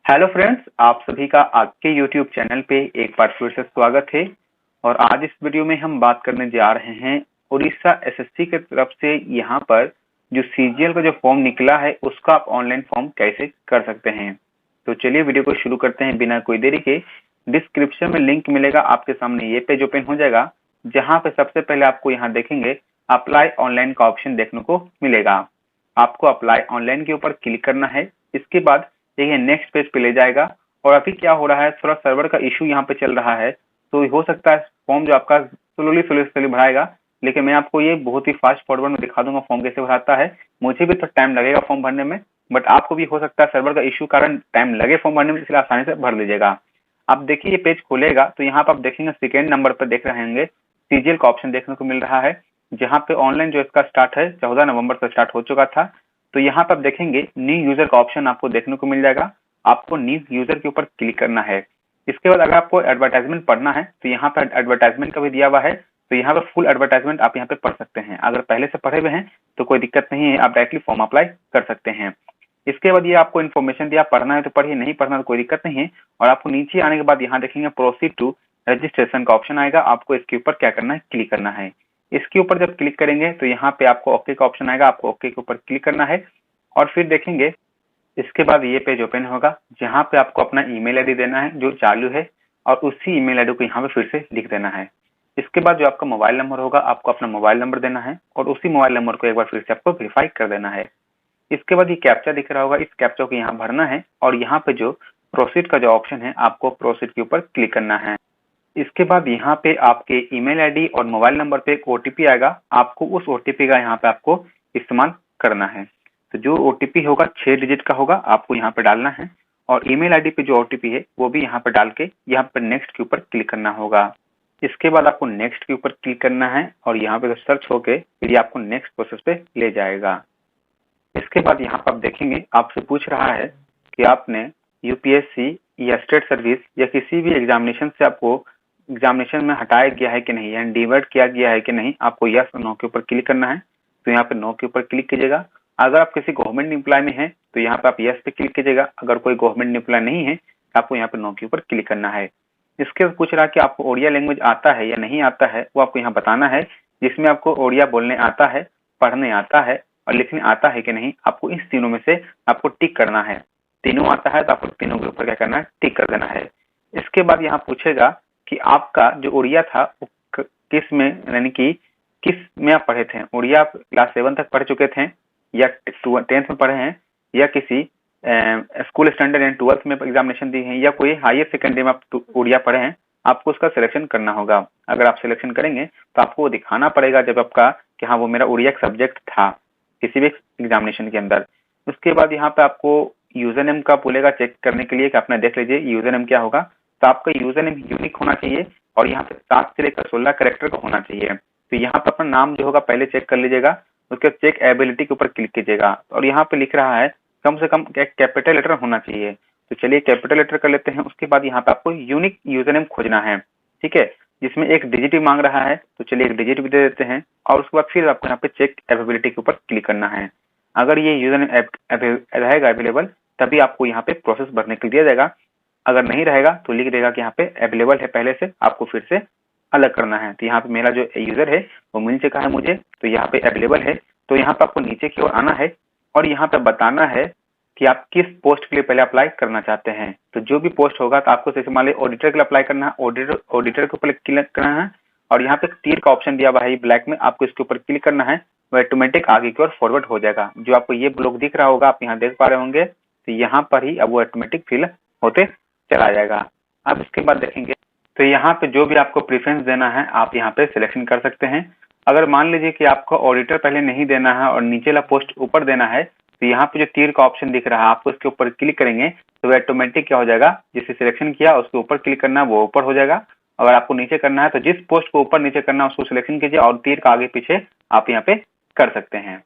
Hello friends, आप सभी का आपके यूट्यूब चैनल पे एक बार फिर से स्वागत है। और आज इस वीडियो में हम बात करने जा रहे हैं उड़ीसा एसएससी की तरफ से यहाँ पर जो सीजीएल का जो फॉर्म निकला है उसका आप ऑनलाइन फॉर्म कैसे कर सकते हैं। तो चलिए वीडियो को शुरू करते हैं बिना कोई देरी के। डिस्क्रिप्शन में लिंक मिलेगा, आपके सामने ये पेज ओपन हो जाएगा जहाँ पे सबसे पहले आपको यहाँ देखेंगे अप्लाई ऑनलाइन का ऑप्शन देखने को मिलेगा। आपको अप्लाई ऑनलाइन के ऊपर क्लिक करना है। इसके बाद देखिए नेक्स्ट पेज पे ले जाएगा। और अभी क्या हो रहा है, थोड़ा सर्वर का इशू यहाँ पे चल रहा है, तो हो सकता है फॉर्म जो आपका स्लोली भराएगा, लेकिन मैं आपको ये बहुत ही फास्ट फॉरवर्ड में दिखा दूंगा फॉर्म कैसे भराता है। मुझे भी तो टाइम लगेगा फॉर्म भरने में, बट आपको भी हो सकता है सर्वर का इशू कारण टाइम लगे फॉर्म भरने में, इसलिए आसानी से भर लीजिएगा। आप देखिए ये पेज खुलेगा तो यहाँ पर आप देखेंगे सेकेंड नंबर पर देख रहे होंगे सीजीएल का ऑप्शन देखने को मिल रहा है, जहाँ पे ऑनलाइन जो इसका स्टार्ट है 14 नवंबर से स्टार्ट हो चुका था। तो यहाँ पर आप देखेंगे न्यू यूजर का ऑप्शन आपको देखने को मिल जाएगा। आपको न्यू यूजर के ऊपर क्लिक करना है। इसके बाद अगर आपको एडवर्टाइजमेंट पढ़ना है तो यहाँ पर एडवर्टाइजमेंट का भी दिया हुआ है, तो यहाँ पर फुल एडवर्टाइजमेंट आप यहाँ पे पढ़ सकते हैं। अगर पहले से पढ़े हुए हैं तो कोई दिक्कत नहीं है, आप डायरेक्टली फॉर्म अप्लाई कर सकते हैं। इसके बाद ये आपको इन्फॉर्मेशन दिया, पढ़ना है तो पढ़िए, नहीं पढ़ना तो कोई दिक्कत नहीं है। और आपको नीचे आने के बाद यहाँ देखेंगे प्रोसीड टू रजिस्ट्रेशन का ऑप्शन आएगा, आपको इसके ऊपर क्या करना है, क्लिक करना है। इसके ऊपर जब क्लिक करेंगे तो यहाँ पे आपको ओके का ऑप्शन आएगा, आपको ओके के ऊपर क्लिक करना है। और फिर देखेंगे इसके बाद ये पेज ओपन होगा जहाँ पे आपको अपना ईमेल आईडी देना है जो चालू है, और उसी ईमेल आईडी को यहाँ पे फिर से लिख देना है। इसके बाद जो आपका मोबाइल नंबर होगा आपको अपना मोबाइल नंबर देना है, और उसी मोबाइल नंबर को एक बार फिर से आपको वेरीफाई कर देना है। इसके बाद ये कैप्चा दिख रहा होगा, इस कैप्चा को यहाँ भरना है, और यहाँ पे जो प्रोसीड का जो ऑप्शन है आपको प्रोसीड के ऊपर क्लिक करना है। इसके बाद यहाँ पे आपके ईमेल आईडी और मोबाइल नंबर पे एक ओटीपी आएगा, आपको उस ओटीपी का यहाँ पे आपको इस्तेमाल करना है। तो जो ओटीपी होगा 6 डिजिट का होगा, आपको यहाँ पे डालना है, और ईमेल आईडी पे जो ओटीपी है वो भी यहाँ पे डाल के यहाँ पे नेक्स्ट के ऊपर क्लिक करना होगा। इसके बाद आपको नेक्स्ट के ऊपर क्लिक करना है, और यहाँ पे सर्च होके फिर ये आपको नेक्स्ट प्रोसेस पे ले जाएगा। इसके बाद यहाँ पर आप देखेंगे आपसे पूछ रहा है कि आपने यूपीएससी या स्टेट सर्विस या किसी भी एग्जामिनेशन से आपको एग्जामिनेशन में हटाया गया है कि नहीं, यानी डिवर्ट किया गया है कि नहीं। आपको यस और नो के ऊपर क्लिक करना है, तो यहाँ पे नो के ऊपर क्लिक कीजिएगा। अगर आप किसी गवर्नमेंट एम्प्लॉय में हैं तो यहाँ पे आप यस पे क्लिक कीजिएगा, अगर कोई गवर्नमेंट एम्प्लॉय नहीं है तो आपको यहाँ पे नो के ऊपर क्लिक करना है। इसके बाद पूछ रहा है कि आपको ओडिया लैंग्वेज आता है या नहीं आता है, वो आपको यहाँ बताना है। जिसमें आपको ओडिया बोलने आता है, पढ़ने आता है और लिखने आता है कि नहीं, आपको इस तीनों में से आपको टिक करना है। तीनों आता है तो आपको तीनों के ऊपर क्या करना है, टिक कर देना है। इसके बाद यहाँ पूछेगा कि आपका जो उड़िया था वो किस में, यानी कि किस में आप पढ़े थे। उड़िया आप क्लास 7 तक पढ़ चुके थे, या 10th में पढ़े हैं, या किसी स्कूल स्टैंडर्ड यानी 12th में एग्जामिनेशन दी है, या कोई हायर सेकेंडरी में आप उड़िया पढ़े हैं। आपको उसका सिलेक्शन करना होगा। अगर आप सिलेक्शन करेंगे तो आपको वो दिखाना पड़ेगा जब आपका कि हाँ वो मेरा उड़िया सब्जेक्ट था किसी भी एग्जामिनेशन के अंदर। उसके बाद यहाँ पे आपको यूजर नेम का बोलेगा चेक करने के लिए कि आपने देख लीजिए यूजर नेम क्या होगा। तो आपका यूजर नेम यूनिक होना चाहिए, और यहाँ पे 7 से लेकर 16 कैरेक्टर का होना चाहिए। तो यहाँ पे अपना नाम जो होगा पहले चेक कर लीजिएगा, उसके बाद चेक एबिलिटी के ऊपर क्लिक कीजिएगा, और यहाँ पे लिख रहा है कम से कम एक कैपिटल लेटर होना चाहिए। तो चलिए कैपिटल लेटर कर लेते हैं। उसके बाद यहाँ पे आपको यूनिक यूजर नेम खोजना है, ठीक है, जिसमें एक डिजिट भी मांग रहा है, तो चलिए एक डिजिट भी दे देते हैं। और उसके बाद फिर आपको यहाँ पे चेक एबिलिटी के ऊपर क्लिक करना है। अगर ये यूजर नेम रहेगा अवेलेबल तभी आपको यहाँ पे प्रोसेस भरने के लिए दिया जाएगा। अगर नहीं रहेगा तो लिख देगा कि यहाँ पे अवेलेबल है पहले से, आपको फिर से अलग करना है। तो यहाँ पे मेरा जो यूजर है वो मिल चुका है मुझे, तो यहाँ पे अवेलेबल है। तो यहाँ पे आपको नीचे की ओर आना है, और यहाँ पे बताना है कि आप किस पोस्ट के लिए पहले अप्लाई करना चाहते हैं। तो जो भी पोस्ट होगा तो आपको जैसे मान लीजिए ऑडिटर के लिए अप्लाई करना है, ऑडिटर के ऊपर क्लिक करना है, और यहाँ पे तीर का ऑप्शन दिया हुआ है ब्लैक में, आपको इसके ऊपर क्लिक करना है। वो ऑटोमेटिक आगे की ओर फॉरवर्ड हो जाएगा। जो आपको ये ब्लॉक दिख रहा होगा आप यहाँ देख पा रहे होंगे, तो यहाँ पर ही अब वो ऑटोमेटिक फिल होते चला जाएगा। अब इसके बाद देखेंगे तो यहाँ पे जो भी आपको प्रेफरेंस देना है आप यहाँ पे सिलेक्शन कर सकते हैं। अगर मान लीजिए कि आपको ऑडिटर पहले नहीं देना है और नीचे वाला पोस्ट ऊपर देना है, तो यहाँ पे जो तीर का ऑप्शन दिख रहा है आपको इसके ऊपर क्लिक करेंगे तो वो ऑटोमेटिक क्या हो जाएगा, जिसे सिलेक्शन किया उसके ऊपर क्लिक करना है वो ऊपर हो जाएगा। अगर आपको नीचे करना है तो जिस पोस्ट को ऊपर नीचे करना है उसको सिलेक्शन कीजिए, और तीर का आगे पीछे आप यहाँ पे कर सकते हैं।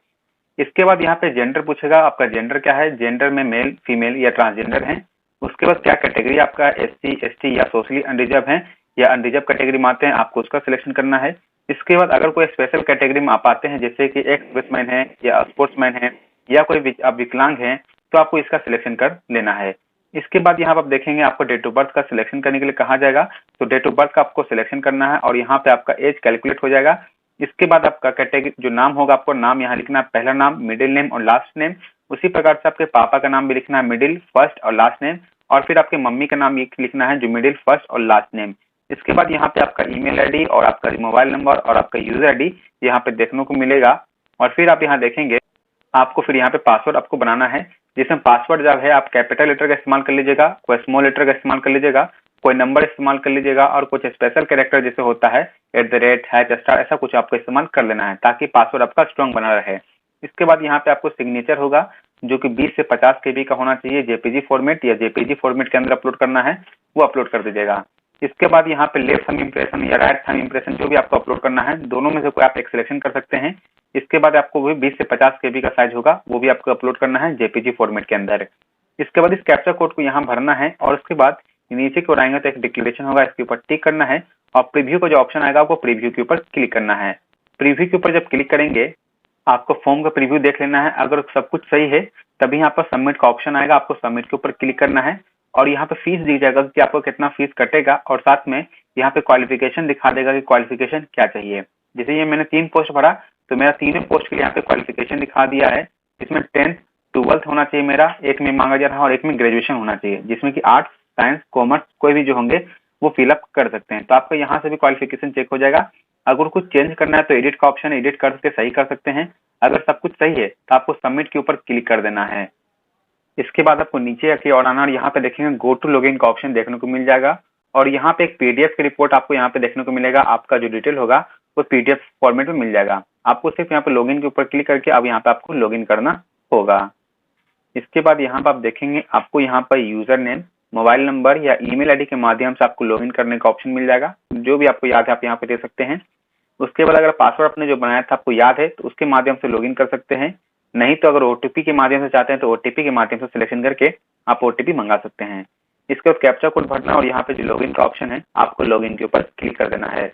इसके बाद यहाँ पे जेंडर पूछेगा, आपका जेंडर क्या है, जेंडर में मेल फीमेल या ट्रांसजेंडर है। उसके बाद क्या कैटेगरी आपका एससी एसटी या सोशली अनरिजर्व है या अनरिजर्व कैटेगरी में आते हैं, आपको उसका सिलेक्शन करना है। इसके बाद अगर कोई स्पेशल कैटेगरी में आप आते हैं जैसे कि एक्स सर्विसमैन है या स्पोर्ट्समैन है या कोई आप विकलांग हैं, तो आपको इसका सिलेक्शन कर लेना है। इसके बाद यहाँ पर आप देखेंगे आपको डेट ऑफ बर्थ का सिलेक्शन करने के लिए कहा जाएगा, तो डेट ऑफ बर्थ का आपको सिलेक्शन करना है और यहाँ पे आपका एज कैलकुलेट हो जाएगा। इसके बाद आपका कैटेगरी जो नाम होगा, आपको नाम यहाँ लिखना है, पहला नाम, मिडिल नेम और लास्ट नेम। उसी प्रकार से आपके पापा का नाम भी लिखना है, मिडिल, फर्स्ट और लास्ट नेम, और फिर आपके मम्मी का नाम लिखना है जो मिडिल, फर्स्ट और लास्ट नेम। इसके बाद यहाँ पे आपका ईमेल आईडी और आपका मोबाइल नंबर और आपका यूजर आईडी यहाँ पे देखने को मिलेगा। और फिर आप यहाँ देखेंगे आपको फिर यहाँ पे पासवर्ड आपको बनाना है, जिसमें पासवर्ड जब है आप कैपिटल लेटर का इस्तेमाल कर लीजिएगा, कोई स्मॉल लेटर का इस्तेमाल कर लीजिएगा, कोई नंबर इस्तेमाल कर लीजिएगा, और कुछ स्पेशल कैरेक्टर जैसे होता है @ स्टार, ऐसा कुछ आपको इस्तेमाल कर लेना है ताकि पासवर्ड आपका स्ट्रॉन्ग बना रहे। इसके बाद यहाँ पे आपको सिग्नेचर होगा जो कि 20 से 50 KB का होना चाहिए, जेपीजी फॉर्मेट या जेपीजी फॉर्मेट के अंदर अपलोड करना है, वो अपलोड कर दीजिएगा। इसके बाद यहाँ पे लेफ्ट थंब इम्प्रेशन या राइट थंब इम्प्रेशन जो भी आपको अपलोड करना है, दोनों में से कोई आप एक सिलेक्शन कर सकते हैं। इसके बाद आपको भी 20 से 50 KB का साइज होगा, वो भी आपको अपलोड करना है जेपीजी फॉर्मेट के अंदर। इसके बाद इस कैप्चा कोड को यहाँ भरना है और उसके बाद नीचे की ओर आएंगे तो एक डिक्लेरेशन होगा, इसके ऊपर टिक करना है और प्रीव्यू का जो ऑप्शन आएगा आपको प्रीव्यू के ऊपर क्लिक करना है। प्रीव्यू के ऊपर जब क्लिक करेंगे आपको फॉर्म का प्रीव्यू देख लेना है, अगर सब कुछ सही है तभी यहाँ पर सबमिट का ऑप्शन आएगा, आपको सबमिट के ऊपर क्लिक करना है और यहाँ पे फीस दी जाएगा कि आपको कितना फीस कटेगा, और साथ में यहाँ पे क्वालिफिकेशन दिखा देगा कि क्वालिफिकेशन क्या चाहिए। जैसे ये मैंने 3 पोस्ट भरा तो मेरा तीनों पोस्ट के लिए यहाँ पे क्वालिफिकेशन दिखा दिया है, इसमें 10th 12th होना चाहिए मेरा, एक में मांगा जा रहा है और एक में ग्रेजुएशन होना चाहिए, जिसमें कि आर्ट्स, साइंस, कॉमर्स कोई भी जो होंगे वो फिलअप कर सकते हैं। तो आपका यहाँ से भी क्वालिफिकेशन चेक हो जाएगा। अगर कुछ चेंज करना है तो एडिट का ऑप्शन, एडिट करके सही कर सकते हैं। अगर सब कुछ सही है तो आपको सबमिट के ऊपर क्लिक कर देना है। इसके बाद आपको नीचे आके और आना और यहाँ पे देखेंगे गो टू लॉगिन का ऑप्शन देखने को मिल जाएगा और यहाँ पे एक पीडीएफ की रिपोर्ट आपको यहाँ पे देखने को मिलेगा, आपका जो डिटेल होगा वो पीडीएफ फॉर्मेट में मिल जाएगा। आपको सिर्फ यहाँ पे लॉगिन के ऊपर क्लिक करके अब यहाँ पे आपको लॉगिन करना होगा। इसके बाद यहाँ पे आप देखेंगे आपको यहाँ पर यूजर नेम, मोबाइल नंबर या ईमेल आईडी के माध्यम से आपको लॉगिन करने का ऑप्शन मिल जाएगा, जो भी आपको याद है आप यहाँ पे दे सकते हैं। उसके बाद अगर पासवर्ड आपने जो बनाया था आपको याद है तो उसके माध्यम से लॉगिन कर सकते हैं, नहीं तो अगर ओटीपी के माध्यम से चाहते हैं तो ओटीपी के माध्यम से सिलेक्शन करके आप ओटीपी मंगा सकते हैं। इसके बाद कैप्चा कोड भरना और यहाँ पे जो लॉगिन का ऑप्शन है आपको लॉगिन के ऊपर क्लिक कर देना है।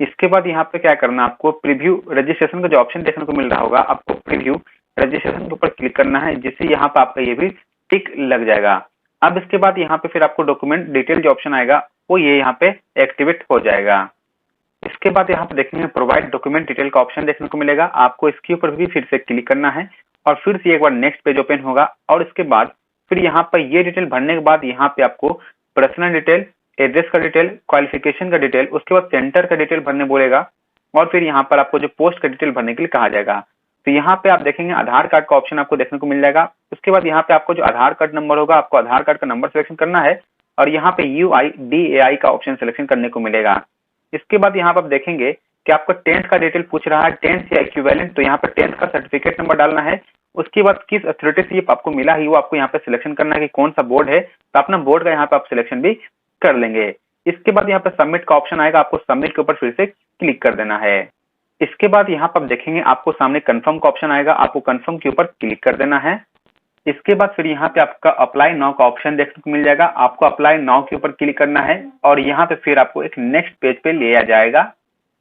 इसके बाद यहाँ पे क्या करना है, आपको प्रीव्यू रजिस्ट्रेशन का जो ऑप्शन देखने को मिल रहा होगा, आपको प्रीव्यू रजिस्ट्रेशन के ऊपर क्लिक करना है, जिससे यहाँ पे आपका ये भी टिक लग जाएगा। अब इसके बाद यहाँ पे फिर आपको डॉक्यूमेंट डिटेल जो ऑप्शन आएगा वो ये यहाँ पे एक्टिवेट हो जाएगा। इसके बाद यहाँ पे देखेंगे प्रोवाइड डॉक्यूमेंट डिटेल का ऑप्शन देखने को मिलेगा, आपको इसके ऊपर भी फिर से क्लिक करना है और फिर से एक बार नेक्स्ट पेज ओपन होगा और इसके बाद फिर यहाँ पर ये डिटेल भरने के बाद यहाँ पे आपको पर्सनल डिटेल, एड्रेस का डिटेल, क्वालिफिकेशन का डिटेल, उसके बाद सेंटर का डिटेल भरने बोलेगा और फिर यहाँ पर आपको जो पोस्ट का डिटेल भरने के लिए कहा जाएगा। तो यहाँ पे आप देखेंगे आधार कार्ड का ऑप्शन आपको देखने को मिल जाएगा। उसके बाद यहाँ पे आपको जो आधार कार्ड नंबर होगा आपको आधार कार्ड का नंबर सिलेक्शन करना है और यहाँ पे UIDAI का ऑप्शन सिलेक्शन करने को मिलेगा। इसके बाद यहाँ पर आप देखेंगे कि आपको 10th का डिटेल पूछ रहा है, 10th या इक्विवेलेंट, तो यहाँ पर 10th का सर्टिफिकेट नंबर डालना है। उसके बाद किस अथॉरिटी से ये आपको मिला है वो आपको यहाँ पे सिलेक्शन करना है कि कौन सा बोर्ड है, तो अपना बोर्ड का यहाँ पे आप सिलेक्शन भी कर लेंगे। इसके बाद यहाँ पे सबमिट का ऑप्शन आएगा, आपको सबमिट के ऊपर फिर से क्लिक कर देना है। इसके बाद यहाँ पर आप देखेंगे आपको सामने कंफर्म का ऑप्शन आएगा, आपको कंफर्म के ऊपर क्लिक कर देना है। इसके बाद फिर यहाँ पे आपका अप्लाई नाउ का ऑप्शन देखने को मिल जाएगा, आपको अप्लाई नाउ के ऊपर क्लिक करना है और यहाँ पे फिर आपको एक नेक्स्ट पेज पे ले जाएगा।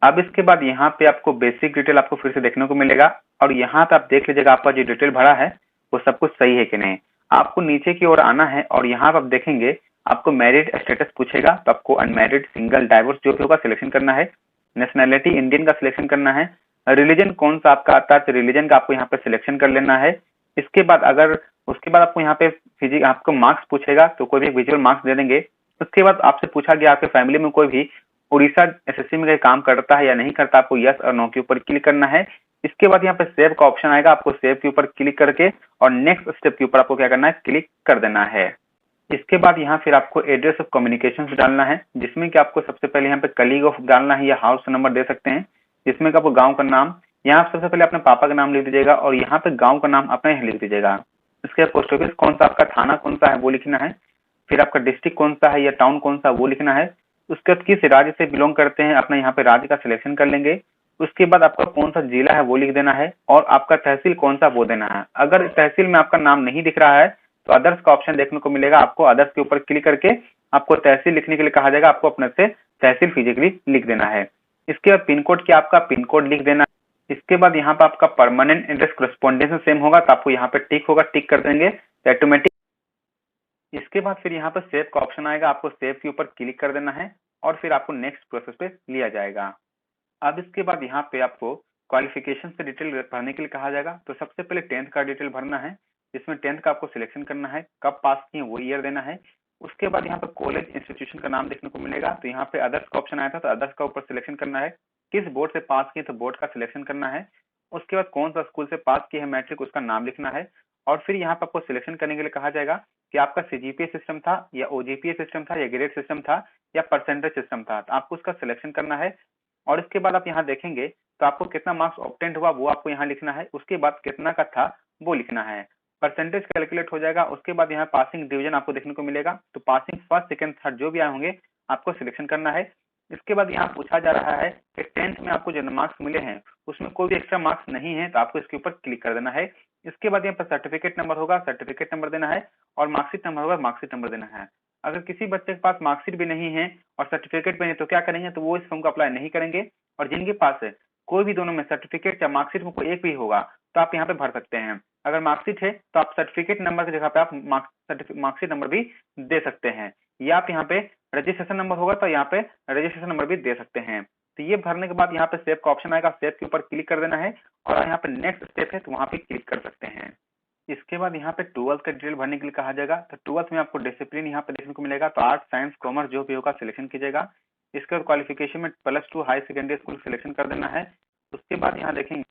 अब इसके बाद यहाँ पे आपको बेसिक डिटेल आपको फिर से देखने को मिलेगा और यहाँ पे आप देख लीजिएगा आपका जो डिटेल भरा है वो सब कुछ सही है कि नहीं। आपको नीचे की ओर आना है और यहाँ पे आप देखेंगे आपको मैरिड स्टेटस पूछेगा, तो आपको अनमैरिड, सिंगल, डाइवोर्स जो भी होगा सिलेक्शन करना है। नेशनैलिटी इंडियन का सिलेक्शन करना है। रिलीजन कौन सा आपका आता है तो रिलीजन का आपको यहाँ पे सिलेक्शन कर लेना है। इसके बाद अगर उसके बाद आपको यहाँ पे फिजिक आपको मार्क्स पूछेगा तो कोई भी विजुअल मार्क्स दे देंगे। उसके बाद आपसे पूछा गया आपके फैमिली में कोई भी उड़ीसा एसएससी में काम करता है या नहीं करता, आपको यस और नो के ऊपर क्लिक करना है। इसके बाद यहाँ पे सेव का ऑप्शन आएगा, आपको सेव के ऊपर क्लिक करके और नेक्स्ट स्टेप के ऊपर आपको क्या करना है, क्लिक कर देना है। इसके बाद यहाँ फिर आपको एड्रेस ऑफ कम्युनिकेशन डालना है, जिसमें कि आपको सबसे पहले यहाँ पे कलीग ऑफ डालना है या हाउस नंबर दे सकते हैं, जिसमें कि आपको गाँव का नाम, यहाँ सबसे पहले अपने पापा का नाम लिख दीजिएगा और यहाँ पे गाँव का नाम अपना यहाँ लिख दीजिएगा। इसके बाद पोस्ट ऑफिस कौन सा, आपका थाना कौन सा है वो लिखना है। फिर आपका डिस्ट्रिक्ट कौन सा है या टाउन कौन सा वो लिखना है। उसके बाद किस राज्य से बिलोंग करते हैं अपना यहाँ पे राज्य का सिलेक्शन कर लेंगे। उसके बाद आपका कौन सा जिला है वो लिख देना है और आपका तहसील कौन सा वो देना है। अगर तहसील में आपका नाम नहीं दिख रहा है तो अदर्स का ऑप्शन देखने को मिलेगा, आपको अदर्स के ऊपर क्लिक करके आपको तहसील लिखने के लिए कहा जाएगा, आपको अपने से तहसील फिजिकली लिख देना है। इसके बाद पिन कोड क्या, आपका पिन कोड लिख देना। इसके बाद यहाँ पे आपका परमानेंट एड्रेस करस्पॉन्डेंस सेम होगा तो आपको यहाँ पे टिक होगा, टिक कर देंगे ऑटोमेटिक इसके बाद फिर यहाँ पर सेव का ऑप्शन आएगा, आपको सेव के ऊपर क्लिक कर देना है और फिर आपको नेक्स्ट प्रोसेस पे लिया जाएगा। अब इसके बाद यहाँ पे आपको क्वालिफिकेशन से डिटेल भरने के लिए कहा जाएगा। तो सबसे पहले 10th का डिटेल भरना है, जिसमें 10th का आपको सिलेक्शन करना है, कब पास किए वो ईयर देना है। उसके बाद यहाँ पर कॉलेज इंस्टीट्यूशन का नाम देखने को मिलेगा, तो यहाँ पे अदर्स का ऑप्शन आया था, तो अदर्स का ऊपर सिलेक्शन करना है। किस बोर्ड से पास किए तो बोर्ड का सिलेक्शन करना है। उसके बाद कौन सा स्कूल से पास किए है मैट्रिक, उसका नाम लिखना है। और फिर यहाँ पर आपको सिलेक्शन करने के लिए कहा जाएगा कि आपका सीजीपीए सिस्टम था या ओजीपीए सिस्टम था या ग्रेड सिस्टम था या परसेंटेज सिस्टम था, तो आपको उसका सिलेक्शन करना है। और इसके बाद आप यहाँ देखेंगे तो आपको कितना मार्क्स ऑब्टेंड हुआ वो आपको यहाँ लिखना है, उसके बाद कितना का था वो लिखना है। परसेंटेज कैलकुलेट हो जाएगा। उसके बाद यहाँ पासिंग डिवीजन आपको देखने को मिलेगा, तो पासिंग फर्स्ट सेकंड थर्ड जो भी आए होंगे आपको सिलेक्शन करना है। इसके बाद यहाँ पूछा जा रहा है कि 10th में आपको जो मार्क्स मिले हैं उसमें कोई भी एक्स्ट्रा मार्क्स नहीं है, तो आपको इसके ऊपर क्लिक कर देना है। इसके बाद यहाँ पर सर्टिफिकेट नंबर होगा, सर्टिफिकेट नंबर देना है, और मार्कशीट नंबर होगा, मार्कशीट नंबर देना है। अगर किसी बच्चे के पास मार्कशीट भी नहीं है और सर्टिफिकेट भी नहीं, तो क्या करेंगे, तो वो इस फॉर्म को अप्लाई नहीं करेंगे। और जिनके पास है कोई भी दोनों में सर्टिफिकेट या मार्कशीट में कोई एक भी होगा तो आप यहाँ पे भर सकते हैं। अगर मार्कशीट है तो आप सर्टिफिकेट नंबर की जगह पे आप मार्कशीट नंबर भी दे सकते हैं, या आप यहाँ पे रजिस्ट्रेशन नंबर होगा तो यहाँ पे रजिस्ट्रेशन नंबर भी दे सकते हैं। तो ये भरने के बाद यहाँ पे सेव का ऑप्शन आएगा, सेव के ऊपर क्लिक कर देना है और यहाँ पे नेक्स्ट स्टेप है तो वहां पे क्लिक कर सकते हैं। इसके बाद यहाँ पे 12th का डिटेल भरने के लिए कहा जाएगा, तो 12th में आपको डिसिप्लिन यहाँ पे देखने को मिलेगा, तो आर्ट साइंस कॉमर्स जो भी होगा सिलेक्शन कीजिएगा। इसके बाद क्वालिफिकेशन में +2 हाई सेकेंडरी स्कूल सिलेक्शन कर देना है। उसके बाद यहाँ देखेंगे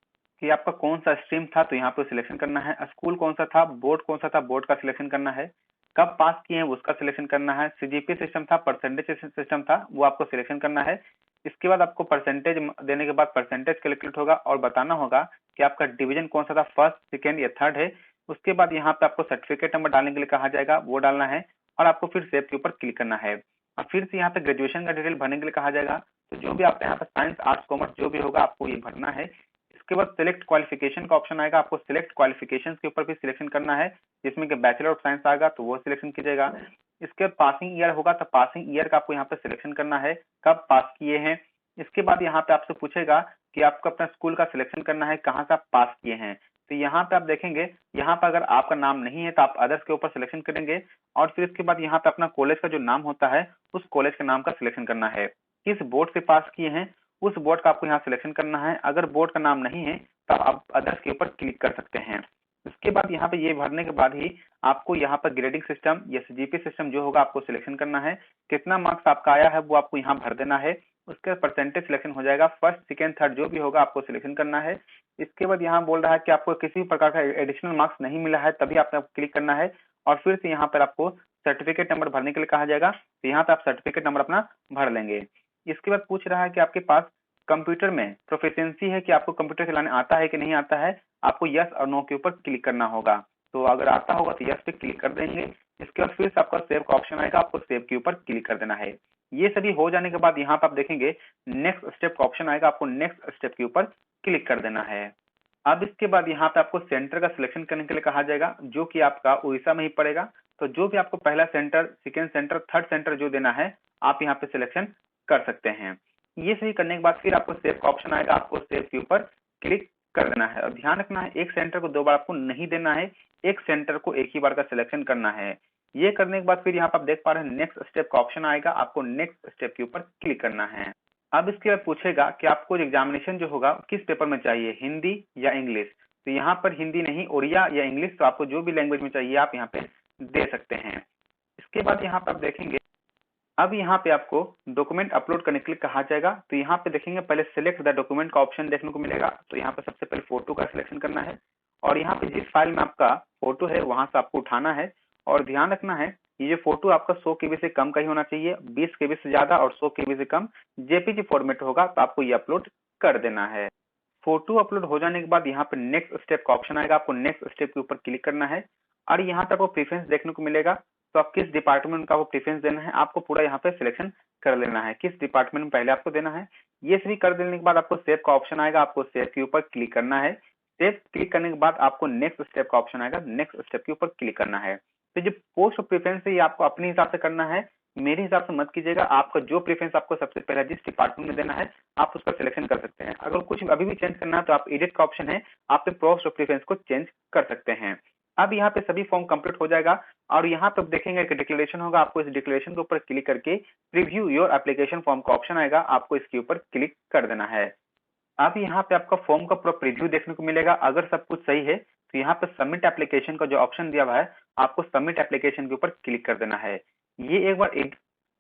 कि आपका कौन सा स्ट्रीम था, तो यहाँ पे सिलेक्शन करना है। स्कूल कौन सा था, बोर्ड कौन सा था, बोर्ड का सिलेक्शन करना है। कब पास किए हैं उसका सिलेक्शन करना है। सीजीपी सिस्टम था, परसेंटेज सिस्टम था, वो आपको सिलेक्शन करना है। इसके बाद आपको परसेंटेज देने के बाद परसेंटेज कैलकुलेट होगा और बताना होगा कि आपका डिवीजन कौन सा था, फर्स्ट सेकेंड या थर्ड है। उसके बाद यहाँ पे आपको सर्टिफिकेट नंबर डालने के लिए कहा जाएगा, वो डालना है और आपको फिर सेव के ऊपर क्लिक करना है। और फिर से यहाँ पे ग्रेजुएशन का डिटेल भरने के लिए कहा जाएगा, तो जो भी आपका यहाँ पे साइंस आर्ट्स कॉमर्स जो भी होगा आपको ये भरना है। इसके बाद सिलेक्ट क्वालिफिकेशन का ऑप्शन आएगा, आपको सिलेक्ट क्वालिफिकेशन के ऊपर भी सिलेक्शन करना है, जिसमें कि बैचलर ऑफ साइंस आएगा तो वो सिलेक्शन कीजिएगा। इसके बाद पासिंग ईयर होगा, तो पासिंग ईयर का आपको यहाँ पे सिलेक्शन करना है, कब पास किए हैं। इसके बाद यहाँ पे आपसे पूछेगा कि आपको अपना स्कूल का सिलेक्शन करना है, कहाँ से आप पास किए हैं। तो यहाँ पे आप देखेंगे, यहाँ पर अगर आपका नाम नहीं है तो आप अदर्स के ऊपर सिलेक्शन करेंगे और फिर इसके बाद यहाँ पे अपना कॉलेज का जो नाम होता है उस कॉलेज के नाम का सिलेक्शन करना है। किस बोर्ड से पास किए हैं उस बोर्ड का आपको यहाँ सिलेक्शन करना है। अगर बोर्ड का नाम नहीं है तो आप अदर्स के ऊपर क्लिक कर सकते हैं। उसके बाद यहाँ पे ये भरने के बाद ही आपको यहाँ पर ग्रेडिंग सिस्टम या सीजीपी सिस्टम जो होगा आपको सिलेक्शन करना है। कितना मार्क्स आपका आया है वो आपको यहाँ भर देना है। उसके परसेंटेज सिलेक्शन हो जाएगा, फर्स्ट सेकेंड थर्ड जो भी होगा आपको सिलेक्शन करना है। इसके बाद यहाँ बोल रहा है कि आपको किसी भी प्रकार का एडिशनल मार्क्स नहीं मिला है, तभी आपको क्लिक करना है। और फिर से यहाँ पर आपको सर्टिफिकेट नंबर भरने के लिए कहा जाएगा, तो यहाँ पे आप सर्टिफिकेट नंबर अपना भर लेंगे। इसके बाद पूछ रहा है कि आपके पास कंप्यूटर में प्रोफिशिएंसी है, कि आपको कंप्यूटर चलाने आता है कि नहीं आता है। आपको यस और नो के ऊपर क्लिक करना होगा, तो अगर आता होगा तो यस पे क्लिक कर देंगे। इसके बाद फिर से आपका सेव का ऑप्शन आएगा, आपको सेव के ऊपर क्लिक कर देना है। ये सभी हो जाने के बाद यहाँ पे आप देखेंगे नेक्स्ट स्टेप का ऑप्शन आएगा, आपको नेक्स्ट स्टेप के ऊपर क्लिक कर देना है। अब इसके बाद यहाँ पे आपको सेंटर का सिलेक्शन करने के लिए कहा जाएगा, जो कि आपका उड़ीसा में ही पड़ेगा। तो जो भी आपको पहला centre, second centre, third centre जो देना है आप यहाँ पे सिलेक्शन कर सकते हैं। ये सही करने के बाद फिर आपको सेव का ऑप्शन आएगा, आपको सेव के ऊपर क्लिक कर देना है। और ध्यान रखना है, एक सेंटर को 2 बार आपको नहीं देना है, एक सेंटर को एक ही बार का सिलेक्शन करना है। ये करने के बाद फिर यहाँ पर आप देख पा रहे हैं नेक्स्ट स्टेप का ऑप्शन आएगा, आपको नेक्स्ट स्टेप के ऊपर क्लिक करना है। अब इसके बाद पूछेगा कि आपको एग्जामिनेशन जो होगा किस पेपर में चाहिए, हिंदी या इंग्लिश। तो यहाँ पर हिंदी नहीं, उड़िया या इंग्लिश, तो आपको जो भी लैंग्वेज में चाहिए आप यहाँ पे दे सकते हैं। इसके बाद यहाँ पर आप देखेंगे, अब यहाँ पे आपको डॉक्यूमेंट अपलोड करने के लिए कहा जाएगा। तो यहाँ पे देखेंगे पहले सिलेक्ट द डॉक्यूमेंट का ऑप्शन देखने को मिलेगा, तो यहाँ पे सबसे पहले फोटो का सिलेक्शन करना है और यहाँ पे जिस फाइल में आपका फोटो है वहां से आपको उठाना है। और ध्यान रखना है ये फोटो आपका 100 KB से कम का ही होना चाहिए, 20 KB से ज्यादा और 100 KB से कम जेपीजी फॉर्मेट होगा तो आपको ये अपलोड कर देना है। फोटो अपलोड हो जाने के बाद यहाँ पे नेक्स्ट स्टेप का ऑप्शन आएगा, आपको नेक्स्ट स्टेप के ऊपर क्लिक करना है और यहाँ पे आपको प्रेफरेंस देखने को मिलेगा। तो आप किस डिपार्टमेंट का वो प्रेफरेंस देना है आपको पूरा यहाँ पे सिलेक्शन कर लेना है, किस डिपार्टमेंट में पहले आपको देना है। ये सभी कर देने के बाद आपको सेव का ऑप्शन आएगा, आपको सेव के ऊपर क्लिक करना है। सेव क्लिक करने के बाद आपको नेक्स्ट स्टेप का ऑप्शन आएगा, नेक्स्ट स्टेप के ऊपर क्लिक करना है। तो जो पोस्ट ऑफ प्रेफरेंस है ये आपको अपने हिसाब से करना है, मेरे हिसाब से मत कीजिएगा। आपका जो प्रेफरेंस आपको सबसे पहले जिस डिपार्टमेंट में देना है आप उसका सिलेक्शन कर सकते हैं। अगर कुछ अभी भी चेंज करना है तो आप एडिट का ऑप्शन है, आप पोस्ट ऑफ प्रेफरेंस को चेंज कर सकते हैं। अब यहाँ पे सभी फॉर्म कंप्लीट हो जाएगा और यहाँ पे आप देखेंगे कि डिक्लेरेशन होगा, आपको इस डिक्लेरेशन के ऊपर क्लिक करके प्रीव्यू योर एप्लीकेशन फॉर्म का ऑप्शन आएगा, आपको इसके ऊपर क्लिक कर देना है। अब यहाँ पे आपका फॉर्म का पूरा प्रीव्यू देखने को मिलेगा। अगर सब कुछ सही है तो यहाँ पे सबमिट एप्लीकेशन का जो ऑप्शन दिया हुआ है, आपको सबमिट एप्लीकेशन के ऊपर क्लिक कर देना है। ये एक बार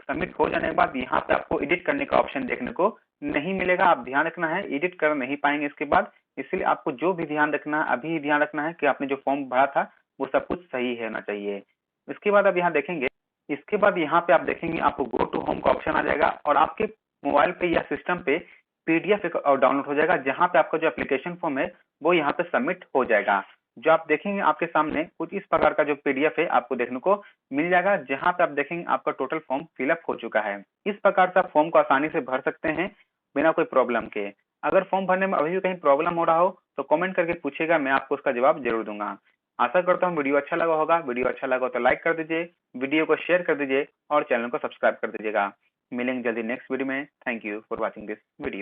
सबमिट हो जाने के बाद यहाँ पे आपको एडिट करने का ऑप्शन देखने को नहीं मिलेगा। आप ध्यान रखना है, एडिट कर नहीं पाएंगे इसके बाद, इसलिए आपको जो भी ध्यान रखना है अभी ध्यान रखना है कि आपने जो फॉर्म भरा था वो सब कुछ सही होना चाहिए। इसके बाद अब यहाँ देखेंगे, इसके बाद यहाँ पे आप देखेंगे आपको गो टू होम का ऑप्शन आ जाएगा और आपके मोबाइल पे या सिस्टम पे पीडीएफ और डाउनलोड हो जाएगा, जहां पे आपका जो एप्लीकेशन फॉर्म है वो यहाँ पे सबमिट हो जाएगा। जो आप देखेंगे आपके सामने कुछ इस प्रकार का जो पीडीएफ है आपको देखने को मिल जाएगा, जहां पे आप देखेंगे आपका टोटल फॉर्म फिलअप हो चुका है। इस प्रकार से आप फॉर्म को आसानी से भर सकते हैं बिना कोई प्रॉब्लम के। अगर फॉर्म भरने में अभी भी कहीं प्रॉब्लम हो रहा हो तो कमेंट करके पूछेगा, मैं आपको उसका जवाब जरूर दूंगा। आशा करता हूँ वीडियो अच्छा लगा होगा। वीडियो अच्छा लगा तो लाइक कर दीजिए, वीडियो को शेयर कर दीजिए और चैनल को सब्सक्राइब कर दीजिएगा। मिलेंगे जल्दी नेक्स्ट वीडियो में। Thank you for watching this video.